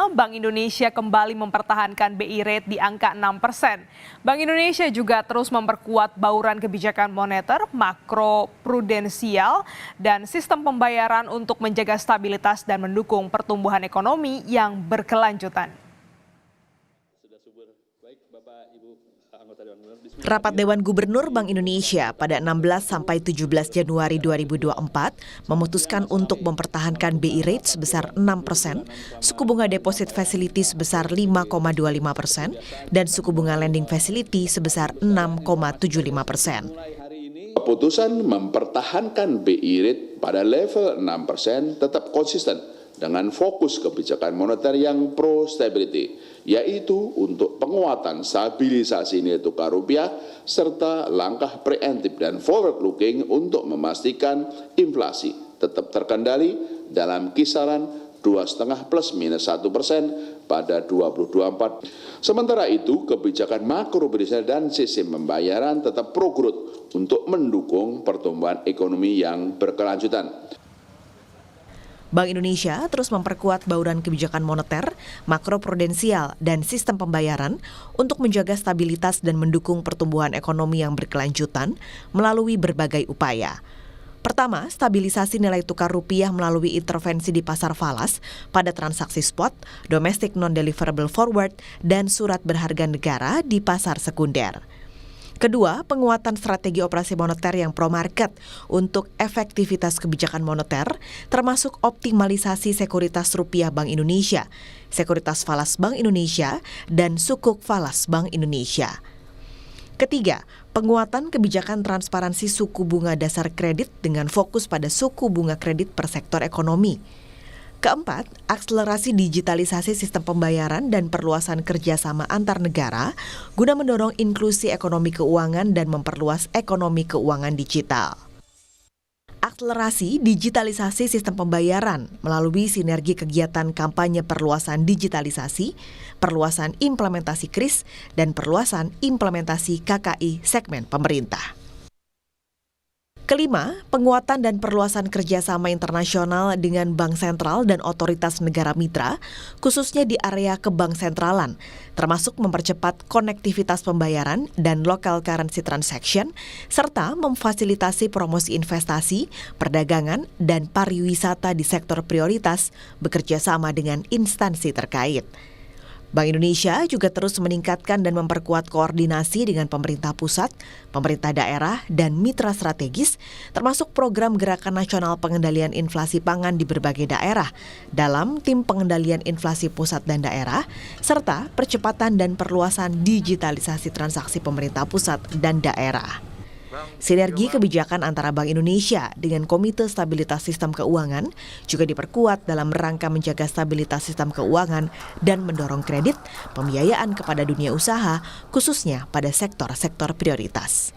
Bank Indonesia kembali mempertahankan BI rate di angka 6%. Bank Indonesia juga terus memperkuat bauran kebijakan moneter, makro prudensial, dan sistem pembayaran untuk menjaga stabilitas dan mendukung pertumbuhan ekonomi yang berkelanjutan. Rapat Dewan Gubernur Bank Indonesia pada 16 sampai 17 Januari 2024 memutuskan untuk mempertahankan BI rate sebesar 6%, suku bunga deposit facility sebesar 5,25%, dan suku bunga lending facility sebesar 6,75%. Keputusan mempertahankan BI rate pada level 6% tetap konsisten dengan fokus kebijakan moneter yang pro-stability, yaitu untuk penguatan stabilisasi nilai tukar rupiah serta langkah preemptif dan forward-looking untuk memastikan inflasi tetap terkendali dalam kisaran 2,5 plus minus 1% pada 2024. Sementara itu, kebijakan makro prudensial dan sistem pembayaran tetap pro growth untuk mendukung pertumbuhan ekonomi yang berkelanjutan. Bank Indonesia terus memperkuat bauran kebijakan moneter, makro prudensial, dan sistem pembayaran untuk menjaga stabilitas dan mendukung pertumbuhan ekonomi yang berkelanjutan melalui berbagai upaya. Pertama, stabilisasi nilai tukar rupiah melalui intervensi di pasar falas pada transaksi spot, domestic non-deliverable forward, dan surat berharga negara di pasar sekunder. Kedua, penguatan strategi operasi moneter yang pro-market untuk efektivitas kebijakan moneter, termasuk optimalisasi sekuritas rupiah Bank Indonesia, sekuritas falas Bank Indonesia, dan sukuk falas Bank Indonesia. Ketiga, penguatan kebijakan transparansi suku bunga dasar kredit dengan fokus pada suku bunga kredit per sektor ekonomi. Keempat, akselerasi digitalisasi sistem pembayaran dan perluasan kerjasama antar negara guna mendorong inklusi ekonomi keuangan dan memperluas ekonomi keuangan digital. Akselerasi digitalisasi sistem pembayaran melalui sinergi kegiatan kampanye perluasan digitalisasi, perluasan implementasi KRIS, dan perluasan implementasi KKI segmen pemerintah. Kelima, penguatan dan perluasan kerjasama internasional dengan bank sentral dan otoritas negara mitra, khususnya di area kebank sentralan, termasuk mempercepat konektivitas pembayaran dan local currency transaction, serta memfasilitasi promosi investasi, perdagangan, dan pariwisata di sektor prioritas bekerja sama dengan instansi terkait. Bank Indonesia juga terus meningkatkan dan memperkuat koordinasi dengan pemerintah pusat, pemerintah daerah, dan mitra strategis, termasuk program Gerakan Nasional Pengendalian Inflasi Pangan di berbagai daerah, dalam Tim Pengendalian Inflasi Pusat dan Daerah, serta percepatan dan perluasan digitalisasi transaksi pemerintah pusat dan daerah. Sinergi kebijakan antara Bank Indonesia dengan Komite Stabilitas Sistem Keuangan juga diperkuat dalam rangka menjaga stabilitas sistem keuangan dan mendorong kredit pembiayaan kepada dunia usaha, khususnya pada sektor-sektor prioritas.